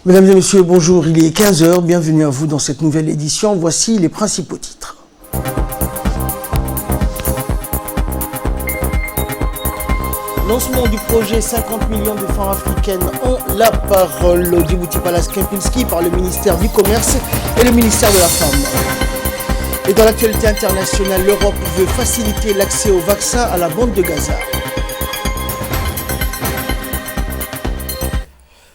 Mesdames et messieurs, bonjour, il est 15 h, bienvenue à vous dans cette nouvelle édition. Voici les principaux titres. Lancement du projet 50 millions de femmes africaines ont la parole au Djibouti Palace Kempinski par le ministère du Commerce et le ministère de la Femme. Et dans l'actualité internationale, l'Europe veut faciliter l'accès aux vaccins à la bande de Gaza.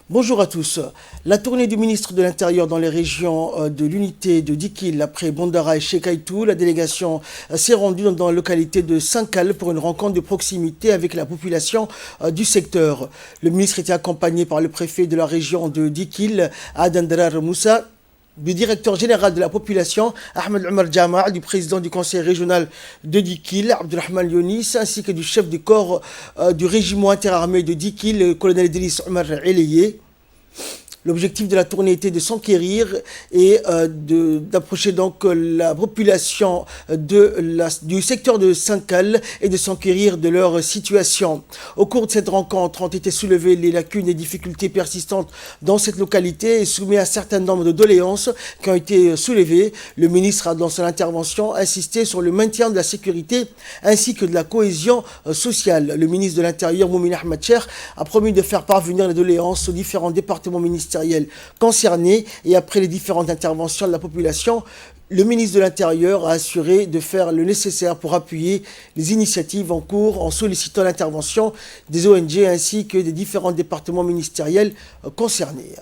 Bonjour à tous. La tournée du ministre de l'Intérieur dans les régions de l'unité de Dikil après Bondara et Shekaitou, la délégation s'est rendue dans la localité de Sankal pour une rencontre de proximité avec la population du secteur. Le ministre était accompagné par le préfet de la région de Dikil, Adandrar Moussa, du directeur général de la population, Ahmed Omar Jama, du président du conseil régional de Dikil, Abdulrahman Yonis, ainsi que du chef du corps du régiment interarmé de Dikil, le colonel Idriss Omar Eleye. L'objectif de la tournée était de s'enquérir et d'approcher donc la population du secteur de Sankal et de s'enquérir de leur situation. Au cours de cette rencontre ont été soulevées les lacunes et difficultés persistantes dans cette localité et soumis à un certain nombre de doléances qui ont été soulevées. Le ministre a dans son intervention insisté sur le maintien de la sécurité ainsi que de la cohésion sociale. Le ministre de l'Intérieur, Moumin Ahmed Cher, a promis de faire parvenir les doléances aux différents départements ministériels concernés et après les différentes interventions de la population, le ministre de l'Intérieur a assuré de faire le nécessaire pour appuyer les initiatives en cours en sollicitant l'intervention des ONG ainsi que des différents départements ministériels concernés.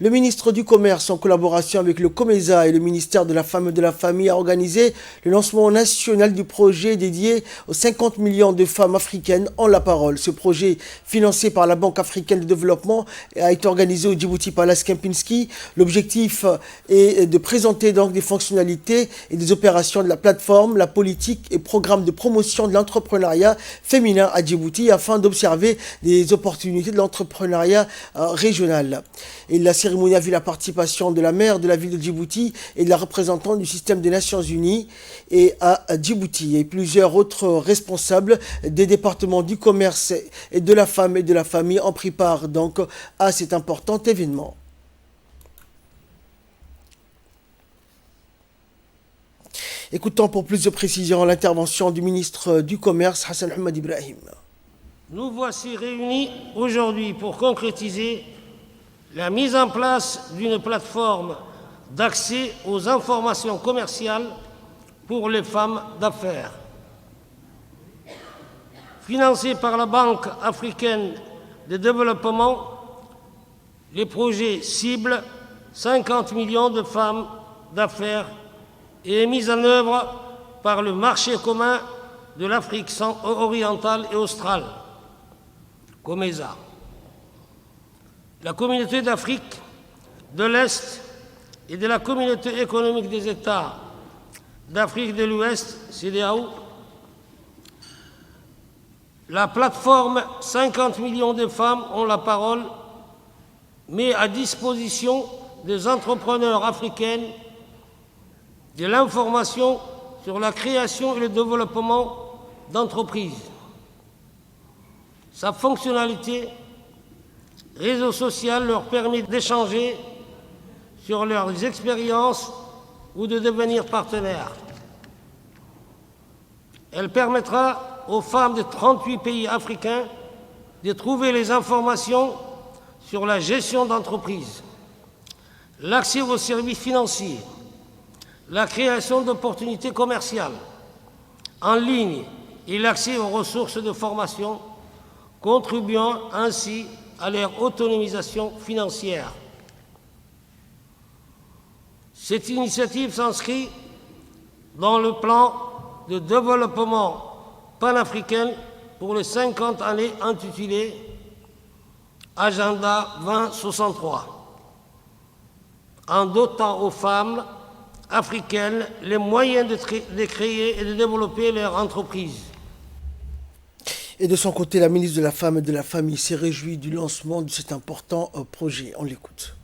Le ministre du Commerce, en collaboration avec le COMESA et le ministère de la Femme et de la Famille, a organisé le lancement national du projet dédié aux 50 millions de femmes africaines ont la parole. Ce projet, financé par la Banque africaine de développement, a été organisé au Djibouti Palace Kempinski. L'objectif est de présenter donc des fonctionnalités et des opérations de la plateforme, la politique et programme de promotion de l'entrepreneuriat féminin à Djibouti afin d'observer des opportunités de l'entrepreneuriat régional. Et la cérémonie a vu la participation de la maire de la ville de Djibouti et de la représentante du système des Nations Unies et à Djibouti. Et plusieurs autres responsables des départements du commerce et de la femme et de la famille ont pris part donc à cet important événement. Écoutons pour plus de précisions l'intervention du ministre du Commerce, Hassan Ahmed Ibrahim. Nous voici réunis aujourd'hui pour concrétiser la mise en place d'une plateforme d'accès aux informations commerciales pour les femmes d'affaires. Financée par la Banque africaine de développement, les projets ciblent 50 millions de femmes d'affaires et est mise en œuvre par le marché commun de l'Afrique orientale et australe, COMESA. La communauté d'Afrique de l'Est et de la communauté économique des États d'Afrique de l'Ouest, CEDEAO, la plateforme 50 millions de femmes ont la parole met à disposition des entrepreneurs africaines de l'information sur la création et le développement d'entreprises. Sa fonctionnalité réseau social leur permet d'échanger sur leurs expériences ou de devenir partenaires. Elle permettra aux femmes de 38 pays africains de trouver les informations sur la gestion d'entreprises, l'accès aux services financiers, la création d'opportunités commerciales en ligne et l'accès aux ressources de formation, contribuant ainsi à leur autonomisation financière. Cette initiative s'inscrit dans le plan de développement panafricain pour les 50 années intitulé Agenda 2063, en dotant aux femmes africaines les moyens de créer et de développer leur entreprise. Et de son côté, la ministre de la Femme et de la Famille s'est réjouie du lancement de cet important projet. On l'écoute.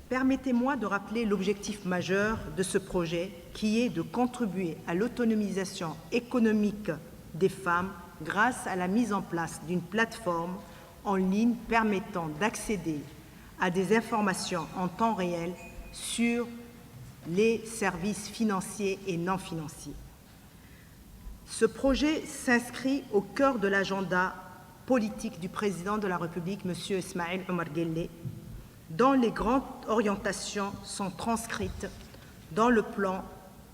Permettez-moi de rappeler l'objectif majeur de ce projet qui est de contribuer à l'autonomisation économique des femmes grâce à la mise en place d'une plateforme en ligne permettant d'accéder à des informations en temps réel sur les services financiers et non financiers. Ce projet s'inscrit au cœur de l'agenda politique du président de la République, M. Ismaël Omar Guelleh, dont les grandes orientations sont transcrites dans le plan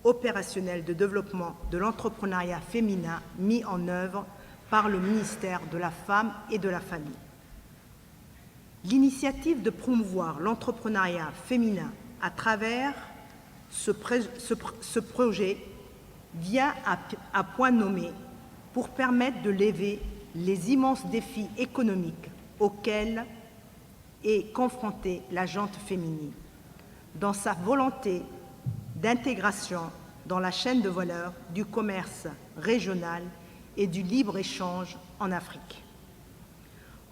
opérationnel de développement de l'entrepreneuriat féminin mis en œuvre par le ministère de la Femme et de la Famille. L'initiative de promouvoir l'entrepreneuriat féminin à travers ce projet vient à point nommé pour permettre de lever les immenses défis économiques auxquels est confrontée la gente féminine, dans sa volonté d'intégration dans la chaîne de valeur du commerce régional et du libre-échange en Afrique.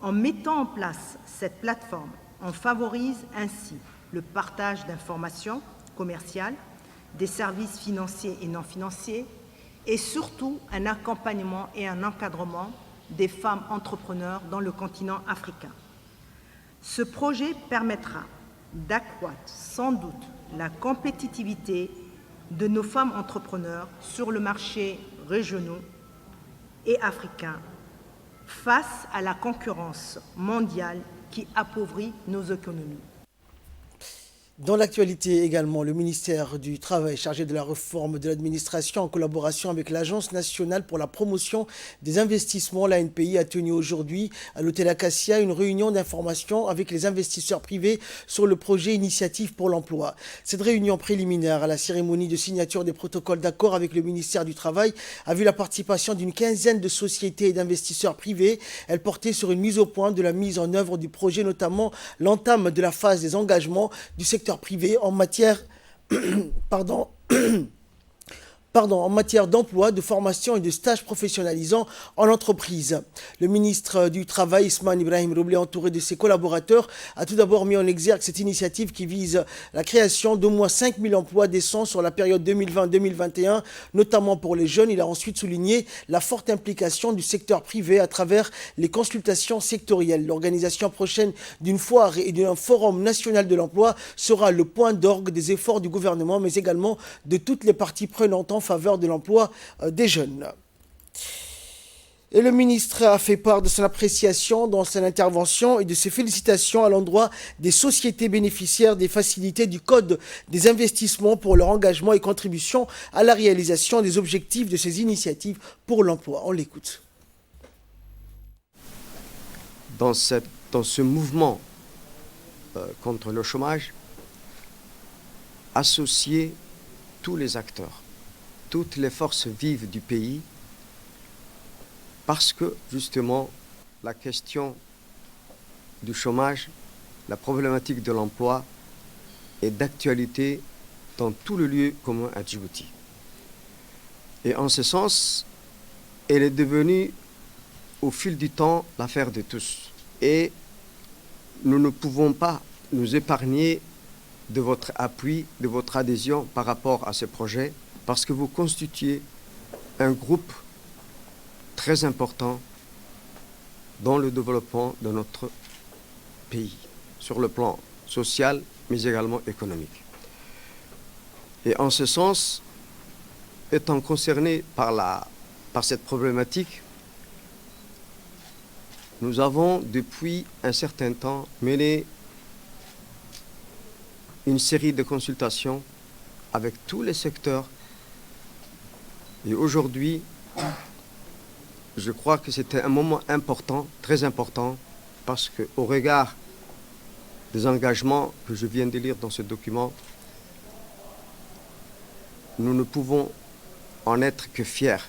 En mettant en place cette plateforme, on favorise ainsi le partage d'informations commerciales, des services financiers et non financiers, et surtout un accompagnement et un encadrement des femmes entrepreneurs dans le continent africain. Ce projet permettra d'accroître sans doute la compétitivité de nos femmes entrepreneurs sur le marché régional et africain face à la concurrence mondiale qui appauvrit nos économies. Dans l'actualité également, le ministère du Travail chargé de la réforme de l'administration en collaboration avec l'Agence nationale pour la promotion des investissements, l'ANPI, a tenu aujourd'hui à l'hôtel Acacia une réunion d'information avec les investisseurs privés sur le projet Initiative pour l'emploi. Cette réunion préliminaire à la cérémonie de signature des protocoles d'accord avec le ministère du Travail a vu la participation d'une quinzaine de sociétés et d'investisseurs privés. Elle portait sur une mise au point de la mise en œuvre du projet, notamment l'entame de la phase des engagements du secteur privé en matière en matière d'emploi, de formation et de stages professionnalisants en entreprise. Le ministre du Travail, Ismaël Ibrahim Roublé, entouré de ses collaborateurs, a tout d'abord mis en exergue cette initiative qui vise la création d'au moins 5 000 emplois décents sur la période 2020-2021, notamment pour les jeunes. Il a ensuite souligné la forte implication du secteur privé à travers les consultations sectorielles. L'organisation prochaine d'une foire et d'un forum national de l'emploi sera le point d'orgue des efforts du gouvernement, mais également de toutes les parties prenantes en faveur de l'emploi des jeunes. Et le ministre a fait part de son appréciation dans son intervention et de ses félicitations à l'endroit des sociétés bénéficiaires des facilités du Code des investissements pour leur engagement et contribution à la réalisation des objectifs de ces initiatives pour l'emploi. On l'écoute. Dans ce mouvement contre le chômage, associer tous les acteurs, toutes les forces vives du pays, parce que justement la question du chômage, la problématique de l'emploi est d'actualité dans tout le lieu commun à Djibouti. Et en ce sens, elle est devenue au fil du temps l'affaire de tous. Et nous ne pouvons pas nous épargner de votre appui, de votre adhésion par rapport à ce projet, parce que vous constituez un groupe très important dans le développement de notre pays, sur le plan social, mais également économique. Et en ce sens, étant concerné par cette problématique, nous avons depuis un certain temps mené une série de consultations avec tous les secteurs. Et aujourd'hui, je crois que c'était un moment important, très important, parce qu'au regard des engagements que je viens de lire dans ce document, nous ne pouvons en être que fiers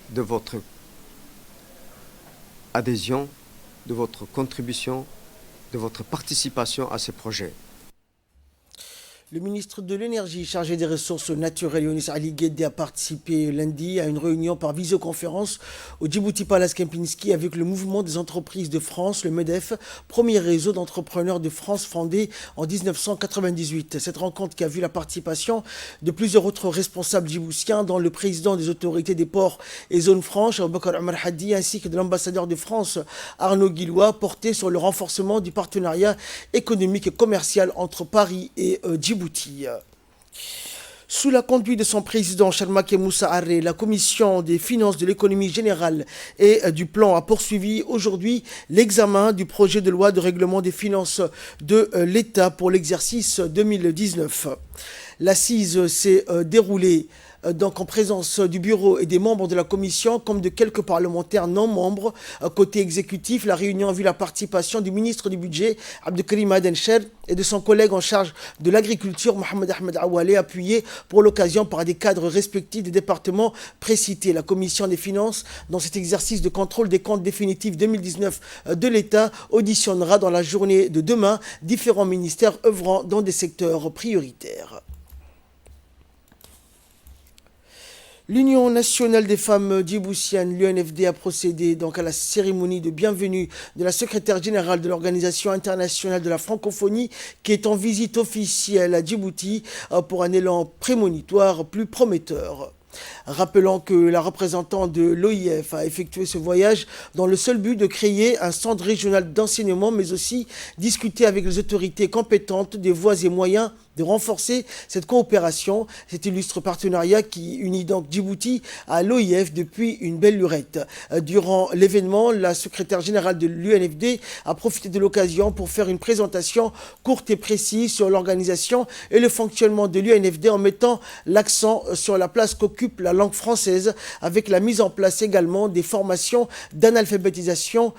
de votre adhésion, de votre contribution, de votre participation à ces projets. Le ministre de l'Énergie chargé des ressources naturelles, Younis Ali Guedé, a participé lundi à une réunion par visioconférence au Djibouti Palace Kempinski avec le mouvement des entreprises de France, le MEDEF, premier réseau d'entrepreneurs de France fondé en 1998. Cette rencontre qui a vu la participation de plusieurs autres responsables djiboutiens, dont le président des autorités des ports et zones franches, Aboubakar Omar Hadi, ainsi que de l'ambassadeur de France, Arnaud Guillois, porté sur le renforcement du partenariat économique et commercial entre Paris et Djibouti. Sous la conduite de son président Charmak Moussa Arré, la commission des finances de l'économie générale et du plan a poursuivi aujourd'hui l'examen du projet de loi de règlement des finances de l'État pour l'exercice 2019. L'assise s'est déroulée donc en présence du bureau et des membres de la commission comme de quelques parlementaires non membres. Côté exécutif, la réunion a vu la participation du ministre du budget Abdelkarim Adencher et de son collègue en charge de l'agriculture Mohamed Ahmed Awale, appuyé pour l'occasion par des cadres respectifs des départements précités. La commission des finances, dans cet exercice de contrôle des comptes définitifs 2019 de l'État, auditionnera dans la journée de demain différents ministères œuvrant dans des secteurs prioritaires. L'Union nationale des femmes djiboutiennes, l'UNFD, a procédé donc à la cérémonie de bienvenue de la secrétaire générale de l'Organisation internationale de la francophonie qui est en visite officielle à Djibouti pour un élan prémonitoire plus prometteur. Rappelant que la représentante de l'OIF a effectué ce voyage dans le seul but de créer un centre régional d'enseignement, mais aussi discuter avec les autorités compétentes des voies et moyens de renforcer cette coopération, cet illustre partenariat qui unit donc Djibouti à l'OIF depuis une belle lurette. Durant l'événement, la secrétaire générale de l'UNFD a profité de l'occasion pour faire une présentation courte et précise sur l'organisation et le fonctionnement de l'UNFD en mettant l'accent sur la place qu'occupe la langue française avec la mise en place également des formations d'alphabétisation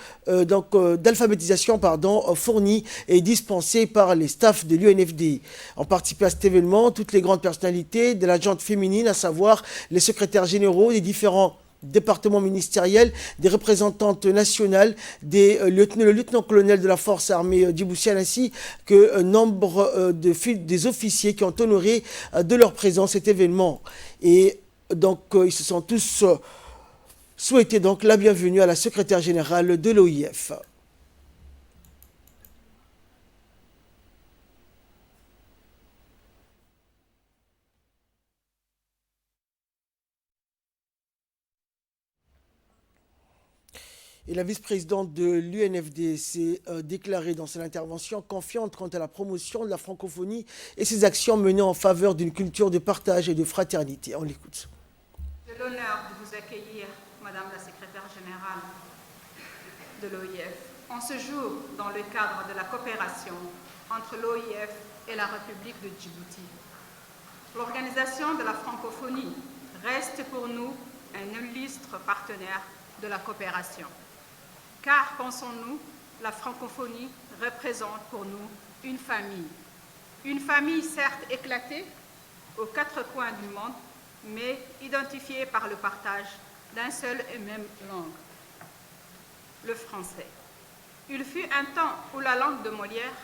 fournies et dispensées par les staffs de l'UNFD. Ont participé à cet événement toutes les grandes personnalités de la gente féminine, à savoir les secrétaires généraux des différents départements ministériels, des représentantes nationales, le lieutenant-colonel de la force armée djiboutienne, ainsi que nombre des officiers qui ont honoré de leur présence cet événement. Et donc, ils se sont tous souhaités donc la bienvenue à la secrétaire générale de l'OIF. Et la vice-présidente de l'UNFD s'est déclarée dans son intervention confiante quant à la promotion de la francophonie et ses actions menées en faveur d'une culture de partage et de fraternité. On l'écoute. J'ai l'honneur de vous accueillir, Madame la secrétaire générale de l'OIF, en ce jour dans le cadre de la coopération entre l'OIF et la République de Djibouti. L'organisation de la francophonie reste pour nous un illustre partenaire de la coopération. Car, pensons-nous, la francophonie représente pour nous une famille certes éclatée aux quatre coins du monde, mais identifiée par le partage d'un seul et même langue, le français. Il fut un temps où la langue de Molière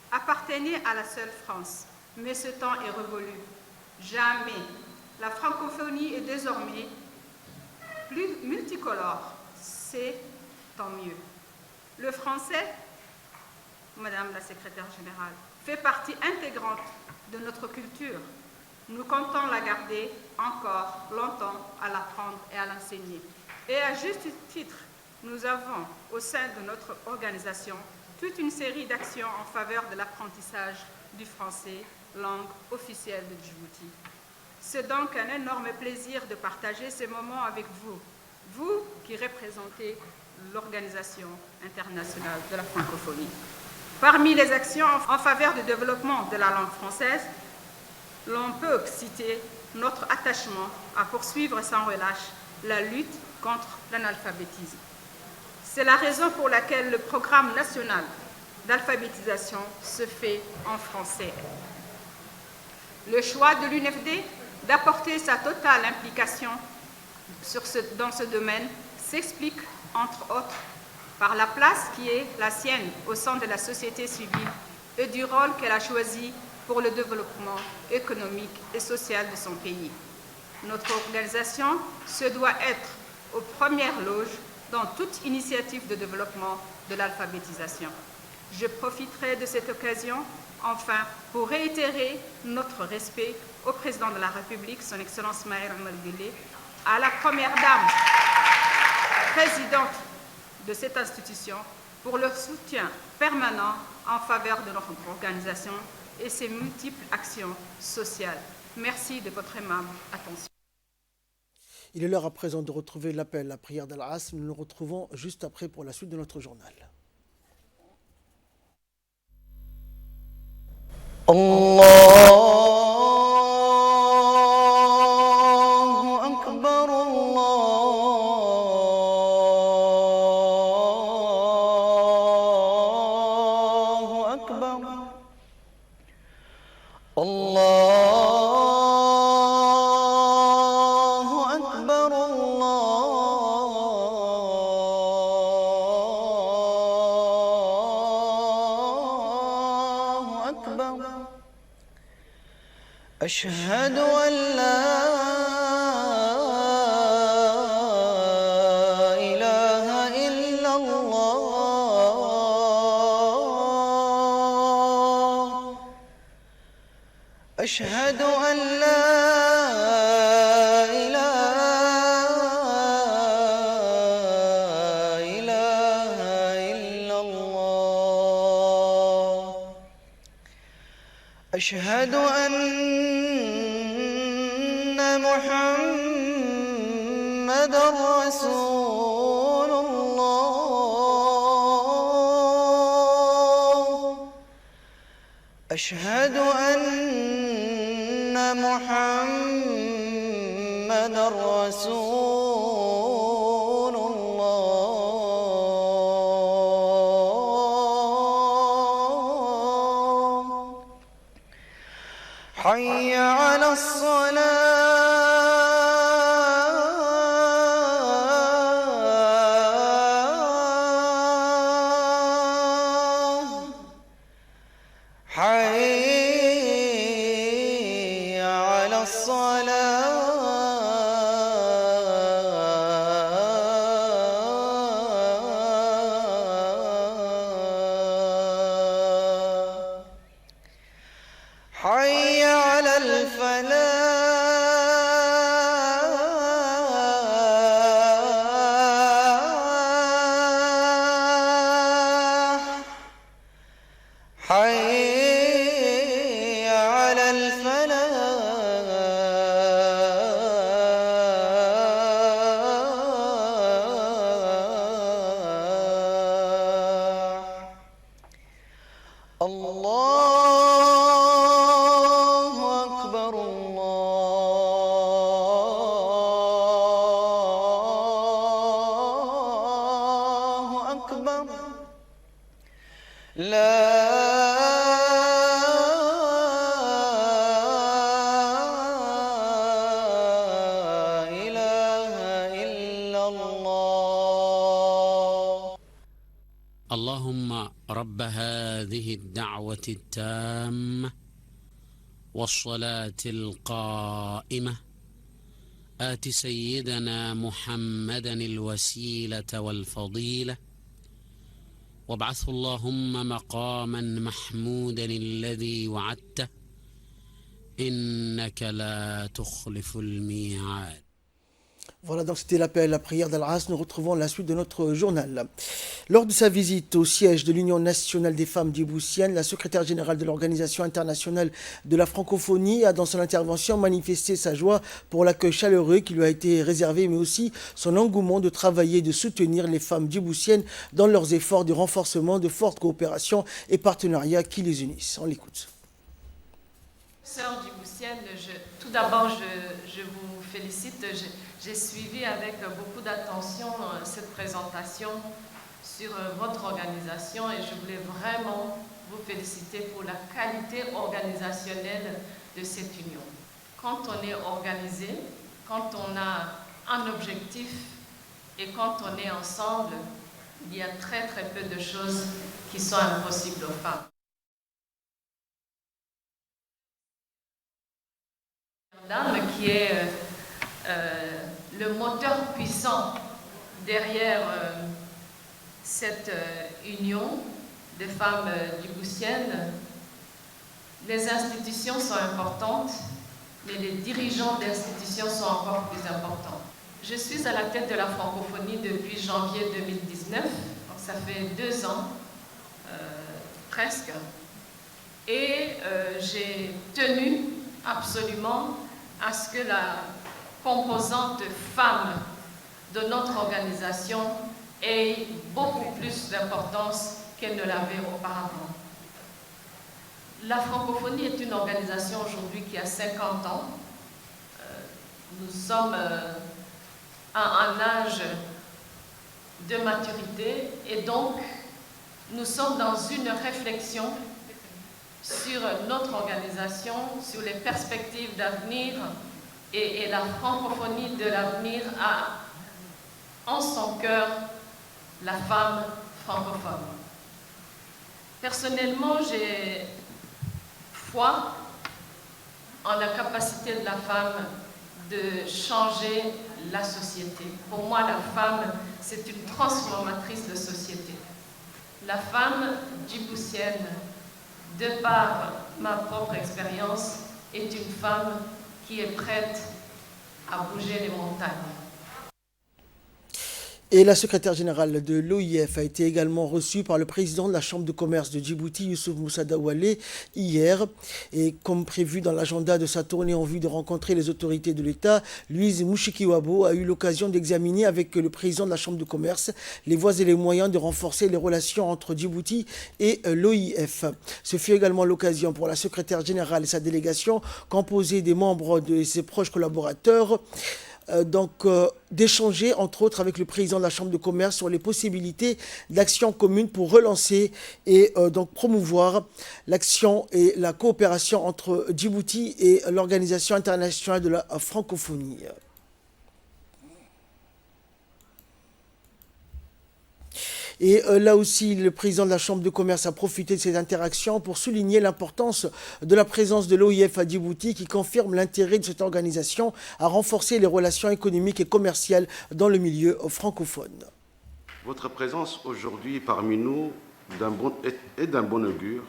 appartenait à la seule France, mais ce temps est révolu. Jamais. La francophonie est désormais plus multicolore, c'est tant mieux. Le français, Madame la secrétaire générale, fait partie intégrante de notre culture. Nous comptons la garder encore longtemps, à l'apprendre et à l'enseigner. Et à juste titre, nous avons au sein de notre organisation toute une série d'actions en faveur de l'apprentissage du français, langue officielle de Djibouti. C'est donc un énorme plaisir de partager ces moments avec vous, vous qui représentez l'Organisation internationale de la francophonie. Parmi les actions en faveur du développement de la langue française, l'on peut citer notre attachement à poursuivre sans relâche la lutte contre l'analphabétisme. C'est la raison pour laquelle le programme national d'alphabétisation se fait en français. Le choix de l'UNFD d'apporter sa totale implication dans ce domaine s'explique, entre autres, par la place qui est la sienne au sein de la société civile et du rôle qu'elle a choisi pour le développement économique et social de son pays. Notre organisation se doit être aux premières loges dans toute initiative de développement de l'alphabétisation. Je profiterai de cette occasion, enfin, pour réitérer notre respect au Président de la République, son Excellence Maher Al-Malguili, à la Première Dame, présidente de cette institution, pour leur soutien permanent en faveur de notre organisation et ses multiples actions sociales. Merci de votre aimable attention. Il est l'heure à présent de retrouver l'appel, la prière d'Al-Asr. Nous nous retrouvons juste après pour la suite de notre journal. Allahu Akbar, Allahu Akbar, Allahu Akbar, Allahu Akbar. أشهد أن لا إله إلا الله أشهد أن لا إله إلا الله أشهد أن محمد رسول الله أشهد أن محمد رسول الله حي على الصلاة حي على الصلاة حي على الفلاح حي على الفلاح الله أكبر الله أكبر لا إله إلا الله اللهم رب هذه الدعوة التامة والصلاة القائمة آت سيدنا محمدا الوسيلة والفضيلة وابعثه اللهم مقاما محمودا الذي وعدته إنك لا تخلف الميعاد. Voilà, donc c'était l'appel, la prière d'Al-Asr. Nous retrouvons la suite de notre journal. Lors de sa visite au siège de l'Union nationale des femmes djiboutiennes, la secrétaire générale de l'Organisation internationale de la francophonie a dans son intervention manifesté sa joie pour l'accueil chaleureux qui lui a été réservé, mais aussi son engouement de travailler et de soutenir les femmes djiboutiennes dans leurs efforts de renforcement de fortes coopérations et partenariats qui les unissent. On l'écoute. Sœurs djiboutiennes, tout d'abord, je vous félicite. J'ai suivi avec beaucoup d'attention cette présentation sur votre organisation et je voulais vraiment vous féliciter pour la qualité organisationnelle de cette union. Quand on est organisé, quand on a un objectif et quand on est ensemble, il y a très très peu de choses qui sont impossibles aux femmes. Madame qui est le moteur puissant derrière cette union des femmes djiboutiennes. Les institutions sont importantes, mais les dirigeants d'institutions sont encore plus importants. Je suis à la tête de la francophonie depuis janvier 2019, donc ça fait 2 ans presque, et j'ai tenu absolument à ce que la composante femme de notre organisation ait beaucoup plus d'importance qu'elle ne l'avait auparavant. La francophonie est une organisation aujourd'hui qui a 50 ans. Nous sommes à un âge de maturité et donc nous sommes dans une réflexion sur notre organisation, sur les perspectives d'avenir et la francophonie de l'avenir a en son cœur la femme francophone. Personnellement, j'ai foi en la capacité de la femme de changer la société. Pour moi, la femme, c'est une transformatrice de société. La femme djiboutienne, de par ma propre expérience, est une femme qui est prête à bouger les montagnes. Et la secrétaire générale de l'OIF a été également reçue par le président de la Chambre de commerce de Djibouti, Youssouf Moussa Daoualé, hier. Et comme prévu dans l'agenda de sa tournée en vue de rencontrer les autorités de l'État, Louise Mushikiwabo a eu l'occasion d'examiner avec le président de la Chambre de commerce les voies et les moyens de renforcer les relations entre Djibouti et l'OIF. Ce fut également l'occasion pour la secrétaire générale et sa délégation, composée des membres de ses proches collaborateurs, d'échanger entre autres avec le président de la Chambre de commerce sur les possibilités d'action commune pour relancer et donc promouvoir l'action et la coopération entre Djibouti et l'Organisation internationale de la francophonie. Et là aussi, le président de la Chambre de commerce a profité de ces interactions pour souligner l'importance de la présence de l'OIF à Djibouti, qui confirme l'intérêt de cette organisation à renforcer les relations économiques et commerciales dans le milieu francophone. Votre présence aujourd'hui parmi nous est d'un bon augure,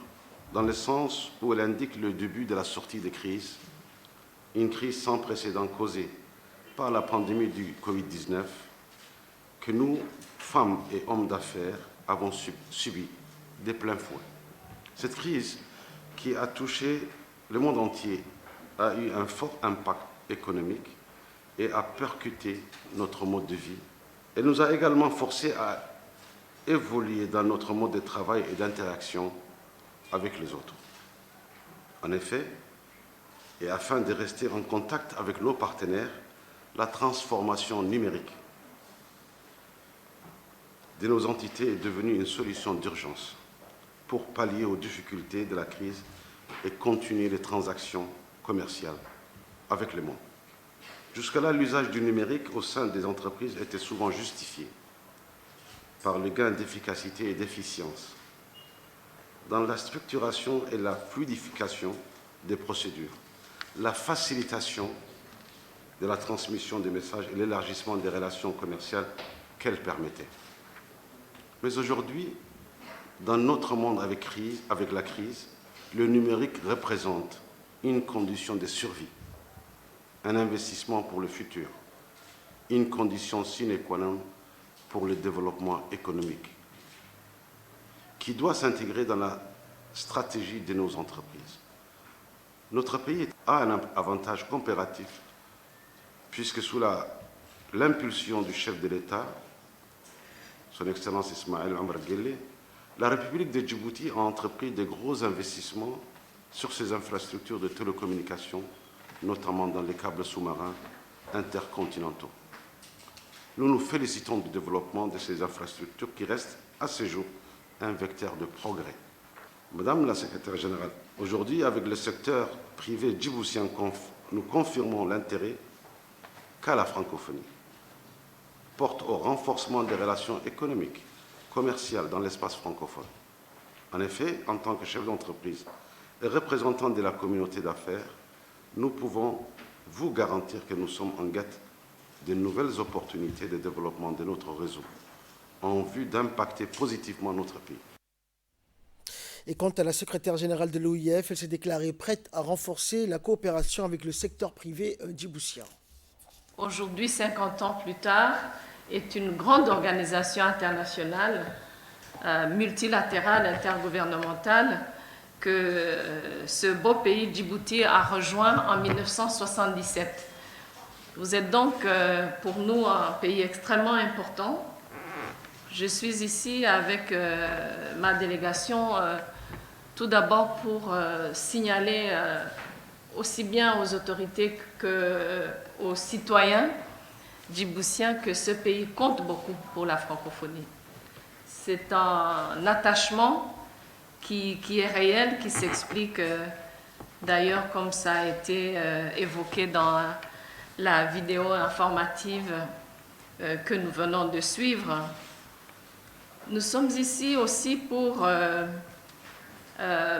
dans le sens où elle indique le début de la sortie de crise, une crise sans précédent causée par la pandémie du Covid-19, que nous, femmes et hommes d'affaires, avons subi de plein fouet. Cette crise qui a touché le monde entier a eu un fort impact économique et a percuté notre mode de vie. Elle nous a également forcés à évoluer dans notre mode de travail et d'interaction avec les autres. En effet, et afin de rester en contact avec nos partenaires, la transformation numérique de nos entités est devenue une solution d'urgence pour pallier aux difficultés de la crise et continuer les transactions commerciales avec le monde. Jusqu'à-là, l'usage du numérique au sein des entreprises était souvent justifié par le gain d'efficacité et d'efficience dans la structuration et la fluidification des procédures, la facilitation de la transmission des messages et l'élargissement des relations commerciales qu'elle permettait. Mais aujourd'hui, dans notre monde avec la crise, le numérique représente une condition de survie, un investissement pour le futur, une condition sine qua non pour le développement économique, qui doit s'intégrer dans la stratégie de nos entreprises. Notre pays a un avantage comparatif, puisque sous l'impulsion du chef de l'État, Son Excellence Ismaël Omar Guelleh, la République de Djibouti a entrepris de gros investissements sur ses infrastructures de télécommunications, notamment dans les câbles sous-marins intercontinentaux. Nous nous félicitons du développement de ces infrastructures qui restent à ce jour un vecteur de progrès. Madame la secrétaire générale, aujourd'hui, avec le secteur privé djiboutien, nous confirmons l'intérêt qu'a la francophonie porte au renforcement des relations économiques, commerciales dans l'espace francophone. En effet, en tant que chef d'entreprise et représentant de la communauté d'affaires, nous pouvons vous garantir que nous sommes en guette de nouvelles opportunités de développement de notre réseau en vue d'impacter positivement notre pays. Et quant à la secrétaire générale de l'OIF, elle s'est déclarée prête à renforcer la coopération avec le secteur privé djiboutien. Aujourd'hui, 50 ans plus tard, est une grande organisation internationale, multilatérale, intergouvernementale, que ce beau pays Djibouti a rejoint en 1977. Vous êtes donc pour nous un pays extrêmement important. Je suis ici avec ma délégation tout d'abord pour signaler aussi bien aux autorités qu'aux citoyens djiboutiens que ce pays compte beaucoup pour la francophonie. C'est un attachement qui est réel, qui s'explique d'ailleurs comme ça a été évoqué dans la vidéo informative que nous venons de suivre. Nous sommes ici aussi pour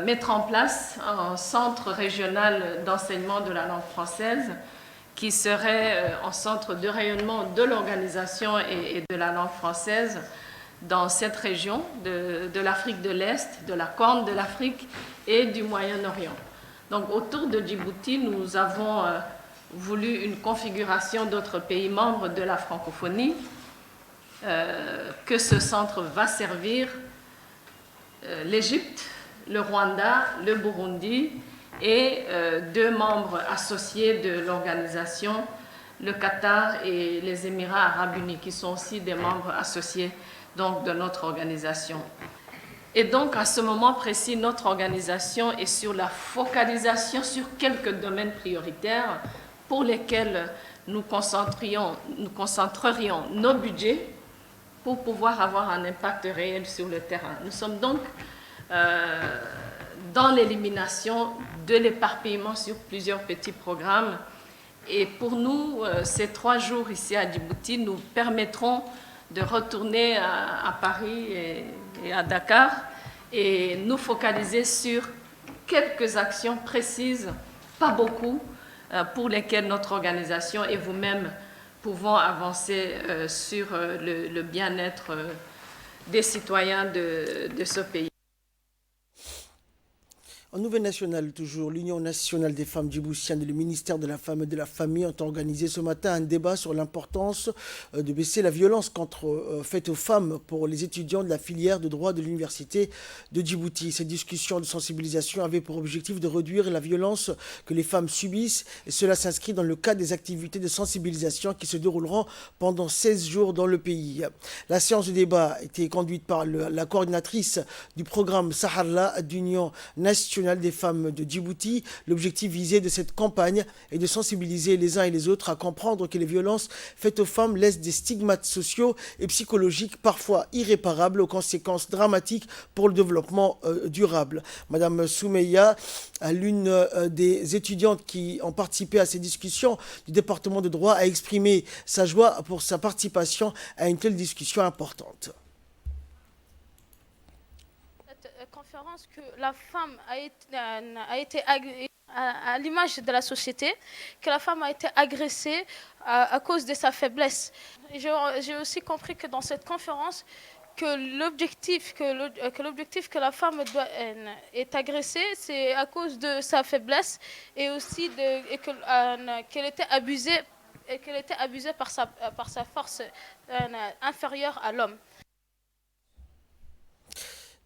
mettre en place un centre régional d'enseignement de la langue française qui serait un centre de rayonnement de l'organisation et de la langue française dans cette région de l'Afrique de l'Est, de la Corne de l'Afrique et du Moyen-Orient. Donc autour de Djibouti, nous avons voulu une configuration d'autres pays membres de la francophonie que ce centre va servir l'Égypte, le Rwanda, le Burundi et deux membres associés de l'organisation, le Qatar et les Émirats arabes unis, qui sont aussi des membres associés donc, de notre organisation. Et donc, à ce moment précis, notre organisation est sur la focalisation sur quelques domaines prioritaires pour lesquels nous concentrerions nos budgets pour pouvoir avoir un impact réel sur le terrain. Nous sommes donc dans l'élimination de l'éparpillement sur plusieurs petits programmes. Et pour nous, ces 3 jours ici à Djibouti nous permettront de retourner à Paris et à Dakar et nous focaliser sur quelques actions précises, pas beaucoup, pour lesquelles notre organisation et vous-même pouvons avancer sur le bien-être des citoyens de ce pays. En nouvelle nationale, toujours, l'Union nationale des femmes djiboutiennes et le ministère de la Femme et de la Famille ont organisé ce matin un débat sur l'importance de baisser la violence faite aux femmes pour les étudiants de la filière de droit de l'Université de Djibouti. Cette discussion de sensibilisation avait pour objectif de réduire la violence que les femmes subissent et cela s'inscrit dans le cadre des activités de sensibilisation qui se dérouleront pendant 16 jours dans le pays. La séance de débat a été conduite par la coordinatrice du programme Saharla d'Union nationale des femmes de Djibouti. L'objectif visé de cette campagne est de sensibiliser les uns et les autres à comprendre que les violences faites aux femmes laissent des stigmates sociaux et psychologiques parfois irréparables aux conséquences dramatiques pour le développement durable. Madame Soumeya, l'une des étudiantes qui ont participé à ces discussions du département de droit, a exprimé sa joie pour sa participation à une telle discussion importante. Que la femme a été à l'image de la société, que la femme a été agressée à cause de sa faiblesse. J'ai aussi compris que dans cette conférence, que l'objectif que la femme est agressée, c'est à cause de sa faiblesse et aussi qu'elle était abusée par sa force inférieure à l'homme.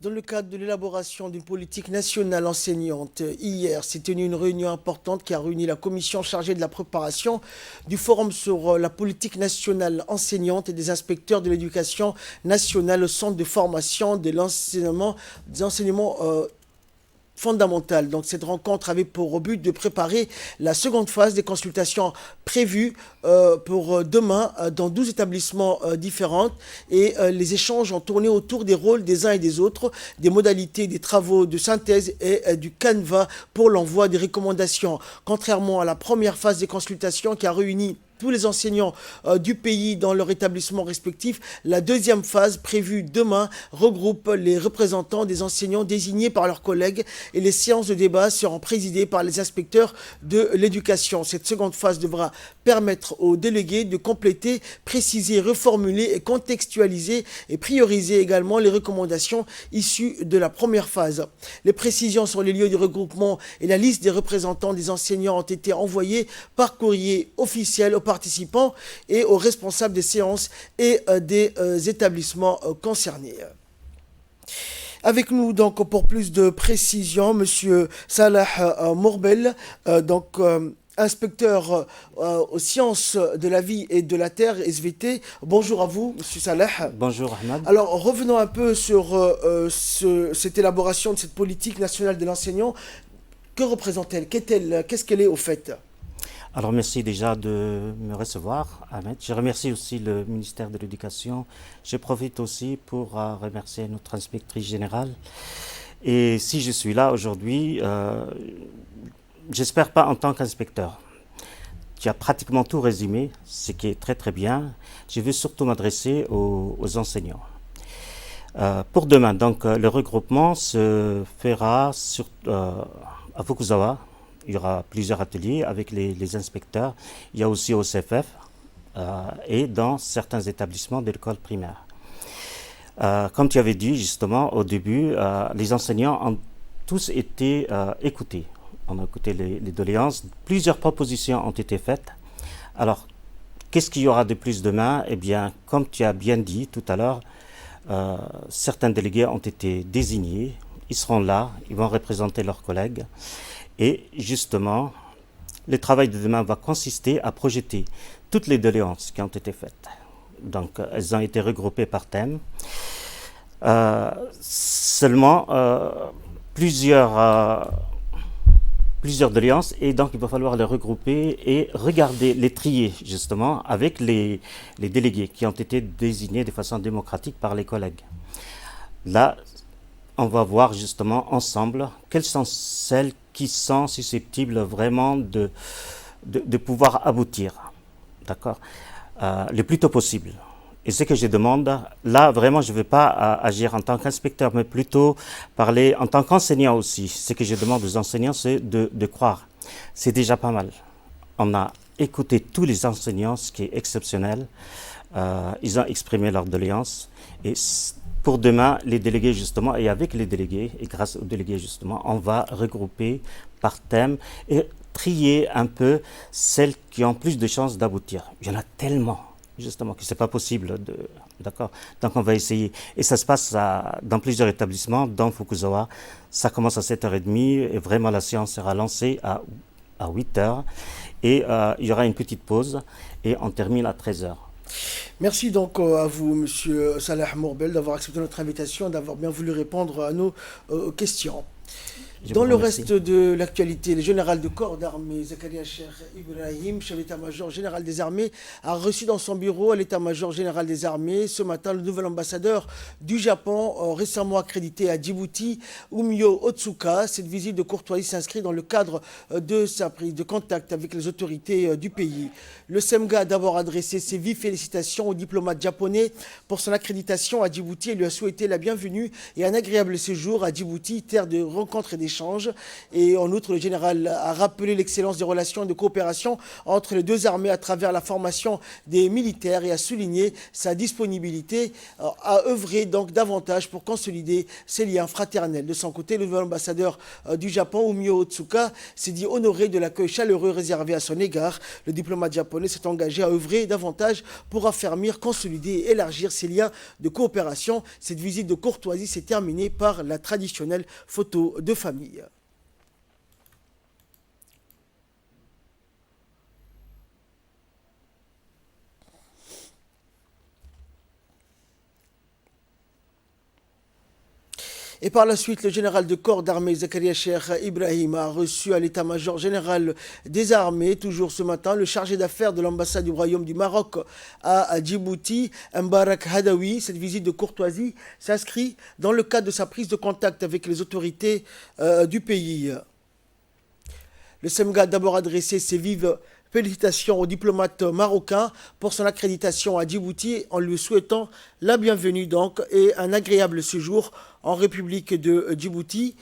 Dans le cadre de l'élaboration d'une politique nationale enseignante, hier s'est tenue une réunion importante qui a réuni la commission chargée de la préparation du forum sur la politique nationale enseignante et des inspecteurs de l'éducation nationale au centre de formation de l'enseignement fondamentale. Donc cette rencontre avait pour but de préparer la seconde phase des consultations prévues pour demain dans 12 établissements différents et les échanges ont tourné autour des rôles des uns et des autres, des modalités des travaux de synthèse et du canevas pour l'envoi des recommandations. Contrairement à la première phase des consultations qui a réuni tous les enseignants du pays dans leur établissement respectif. La deuxième phase, prévue demain, regroupe les représentants des enseignants désignés par leurs collègues et les séances de débat seront présidées par les inspecteurs de l'éducation. Cette seconde phase devra permettre aux délégués de compléter, préciser, reformuler et contextualiser et prioriser également les recommandations issues de la première phase. Les précisions sur les lieux de regroupement et la liste des représentants des enseignants ont été envoyées par courrier officiel aux participants et aux responsables des séances et des établissements concernés. Avec nous donc pour plus de précisions, Monsieur Salah Mourbel, inspecteur aux sciences de la vie et de la terre, SVT. Bonjour à vous, Monsieur Salah. Bonjour, Ahmad. Alors, revenons un peu sur cette élaboration de cette politique nationale de l'enseignant. Que représente-t-elle? Qu'est-elle? Qu'est-ce qu'elle est au fait? Alors, merci déjà de me recevoir, Ahmed. Je remercie aussi le ministère de l'Éducation. Je profite aussi pour remercier notre inspectrice générale. Et si je suis là aujourd'hui, j'espère pas en tant qu'inspecteur. Tu as pratiquement tout résumé, ce qui est très très bien. Je veux surtout m'adresser aux enseignants. Pour demain, donc, le regroupement se fera à Fukuzawa. Il y aura plusieurs ateliers avec les inspecteurs. Il y a aussi au CFF et dans certains établissements de l'école primaire. Comme tu avais dit justement au début, les enseignants ont tous été écoutés. On a écouté les doléances. Plusieurs propositions ont été faites. Alors, qu'est-ce qu'il y aura de plus demain? Eh bien, comme tu as bien dit tout à l'heure, certains délégués ont été désignés. Ils seront là, ils vont représenter leurs collègues. Et justement, le travail de demain va consister à projeter toutes les doléances qui ont été faites. Donc, elles ont été regroupées par thème. Seulement, plusieurs doléances, et donc il va falloir les regrouper et regarder, les trier justement avec les délégués qui ont été désignés de façon démocratique par les collègues. Là, on va voir justement ensemble quelles sont celles qui sont susceptibles vraiment de pouvoir aboutir, d'accord, le plus tôt possible. Et ce que je demande, là vraiment je ne veux pas agir en tant qu'inspecteur, mais plutôt parler en tant qu'enseignant aussi. Ce que je demande aux enseignants, c'est de croire. C'est déjà pas mal. On a écouté tous les enseignants, ce qui est exceptionnel. Ils ont exprimé leurs doléances. Et pour demain, les délégués justement, et avec les délégués, et grâce aux délégués justement, on va regrouper par thème et trier un peu celles qui ont plus de chances d'aboutir. Il y en a tellement, justement, que ce n'est pas possible. D'accord. Donc on va essayer. Et ça se passe dans plusieurs établissements, dans Fukuzawa. Ça commence à 7h30 et vraiment la séance sera lancée à 8h. Et il y aura une petite pause et on termine à 13h. Merci donc à vous, Monsieur Salah Mourbel, d'avoir accepté notre invitation, d'avoir bien voulu répondre à nos questions. Dans le reste de l'actualité, le général de corps d'armée Zakaria Cheikh Ibrahim, chef d'état-major général des armées, a reçu dans son bureau à l'état-major général des armées ce matin le nouvel ambassadeur du Japon récemment accrédité à Djibouti, Umio Otsuka. Cette visite de courtoisie s'inscrit dans le cadre de sa prise de contact avec les autorités du pays. Le SEMGA a d'abord adressé ses vives félicitations au diplomate japonais pour son accréditation à Djibouti et lui a souhaité la bienvenue et un agréable séjour à Djibouti, terre de rencontres et d'échanges. Et en outre, le général a rappelé l'excellence des relations de coopération entre les deux armées à travers la formation des militaires et a souligné sa disponibilité à œuvrer donc davantage pour consolider ces liens fraternels. De son côté, le nouvel ambassadeur du Japon, Umio Otsuka, s'est dit honoré de l'accueil chaleureux réservé à son égard. Le diplomate japonais s'est engagé à œuvrer davantage pour affermir, consolider et élargir ces liens de coopération. Cette visite de courtoisie s'est terminée par la traditionnelle photo de famille. Et par la suite, le général de corps d'armée Zakaria Cheikh Ibrahim a reçu à l'état-major général des armées, toujours ce matin, le chargé d'affaires de l'ambassade du Royaume du Maroc à Djibouti, Mbarak Hadawi. Cette visite de courtoisie s'inscrit dans le cadre de sa prise de contact avec les autorités du pays. Le SEMGA a d'abord adressé ses vives Félicitations au diplomate marocain pour son accréditation à Djibouti en lui souhaitant la bienvenue donc et un agréable séjour en République de Djibouti.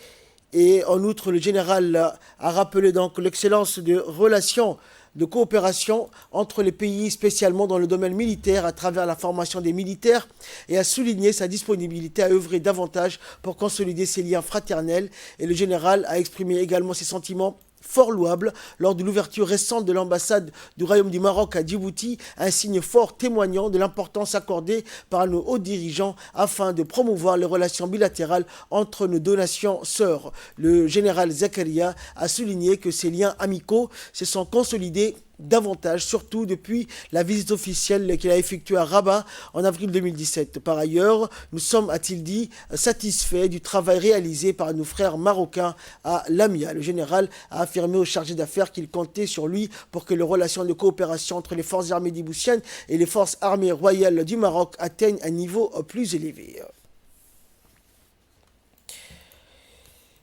Et en outre, le général a rappelé donc l'excellence de relations de coopération entre les pays, spécialement dans le domaine militaire, à travers la formation des militaires, et a souligné sa disponibilité à œuvrer davantage pour consolider ces liens fraternels. Et le général a exprimé également ses sentiments fort louable lors de l'ouverture récente de l'ambassade du Royaume du Maroc à Djibouti, un signe fort témoignant de l'importance accordée par nos hauts dirigeants afin de promouvoir les relations bilatérales entre nos deux nations sœurs. Le général Zakaria a souligné que ces liens amicaux se sont consolidés davantage, surtout depuis la visite officielle qu'il a effectuée à Rabat en avril 2017. Par ailleurs, nous sommes, a-t-il dit, satisfaits du travail réalisé par nos frères marocains à Lamia. Le général a affirmé au chargé d'affaires qu'il comptait sur lui pour que les relations de coopération entre les forces armées djiboutiennes et les forces armées royales du Maroc atteignent un niveau plus élevé.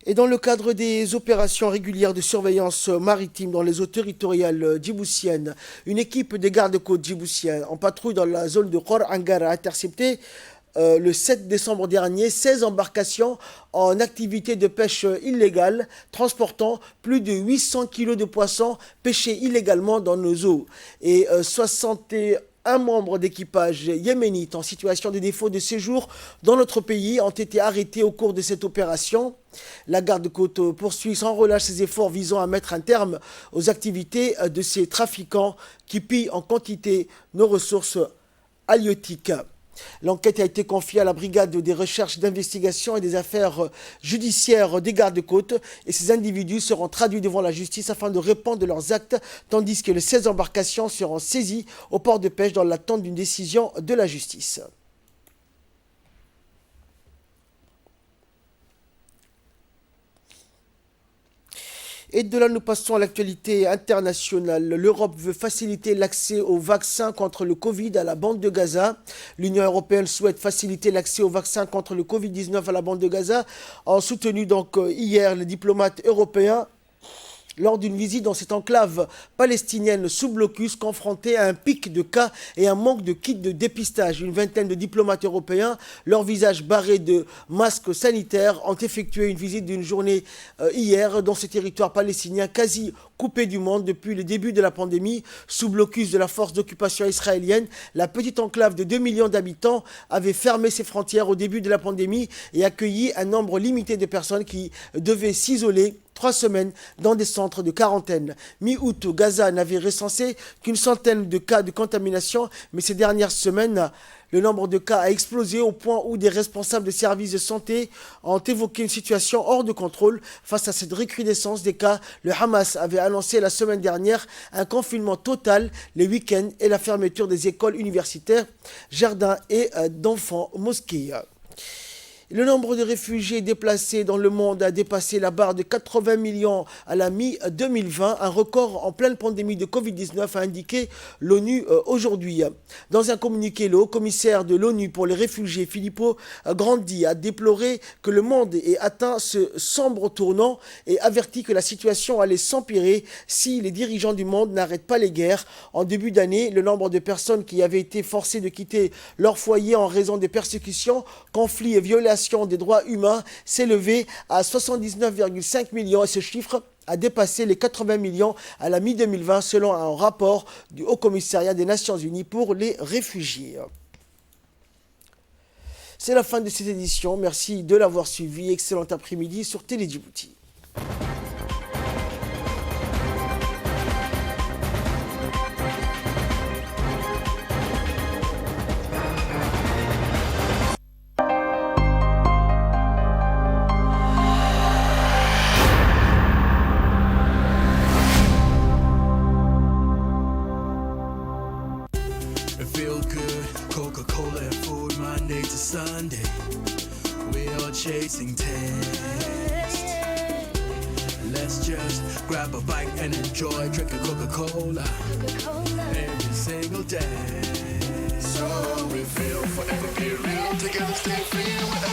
Et dans le cadre des opérations régulières de surveillance maritime dans les eaux territoriales djiboutiennes, une équipe des gardes-côtes djiboutiens en patrouille dans la zone de Khor Angara a intercepté le 7 décembre dernier 16 embarcations en activité de pêche illégale, transportant plus de 800 kg de poissons pêchés illégalement dans nos eaux. Et 61 membres d'équipage yéménites en situation de défaut de séjour dans notre pays ont été arrêtés au cours de cette opération. La garde-côte poursuit sans relâche ses efforts visant à mettre un terme aux activités de ces trafiquants qui pillent en quantité nos ressources halieutiques. L'enquête a été confiée à la brigade des recherches, d'investigation et des affaires judiciaires des gardes-côtes et ces individus seront traduits devant la justice afin de répondre de leurs actes, tandis que les 16 embarcations seront saisies au port de pêche dans l'attente d'une décision de la justice. Et de là, nous passons à l'actualité internationale. L'Europe veut faciliter l'accès aux vaccins contre le Covid à la bande de Gaza. L'Union européenne souhaite faciliter l'accès aux vaccins contre le Covid-19 à la bande de Gaza, en soutenu donc hier les diplomates européens lors d'une visite dans cette enclave palestinienne sous blocus confrontée à un pic de cas et un manque de kits de dépistage. Une vingtaine de diplomates européens, leurs visages barrés de masques sanitaires, ont effectué une visite d'une journée hier dans ce territoire palestinien quasi coupé du monde depuis le début de la pandémie. Sous blocus de la force d'occupation israélienne, la petite enclave de 2 millions d'habitants avait fermé ses frontières au début de la pandémie et accueilli un nombre limité de personnes qui devaient s'isoler 3 semaines dans des centres de quarantaine. Mi-août, Gaza n'avait recensé qu'une centaine de cas de contamination, mais ces dernières semaines, le nombre de cas a explosé au point où des responsables de services de santé ont évoqué une situation hors de contrôle. Face à cette recrudescence des cas, le Hamas avait annoncé la semaine dernière un confinement total les week-ends et la fermeture des écoles universitaires, jardins et d'enfants mosquées. Le nombre de réfugiés déplacés dans le monde a dépassé la barre de 80 millions à la mi-2020, un record en pleine pandémie de Covid-19, a indiqué l'ONU aujourd'hui. Dans un communiqué, le haut-commissaire de l'ONU pour les réfugiés, Filippo Grandi, a déploré que le monde ait atteint ce sombre tournant et averti que la situation allait s'empirer si les dirigeants du monde n'arrêtent pas les guerres. En début d'année, le nombre de personnes qui avaient été forcées de quitter leur foyer en raison des persécutions, conflits et violations des droits humains s'élevait à 79,5 millions et ce chiffre a dépassé les 80 millions à la mi-2020 selon un rapport du Haut-Commissariat des Nations Unies pour les réfugiés. C'est la fin de cette édition. Merci de l'avoir suivi. Excellent après-midi sur Télé Djibouti. Sunday, we are chasing taste. Let's just grab a bite and enjoy, drink a Coca-Cola every single day. So we feel forever be real, together stay free.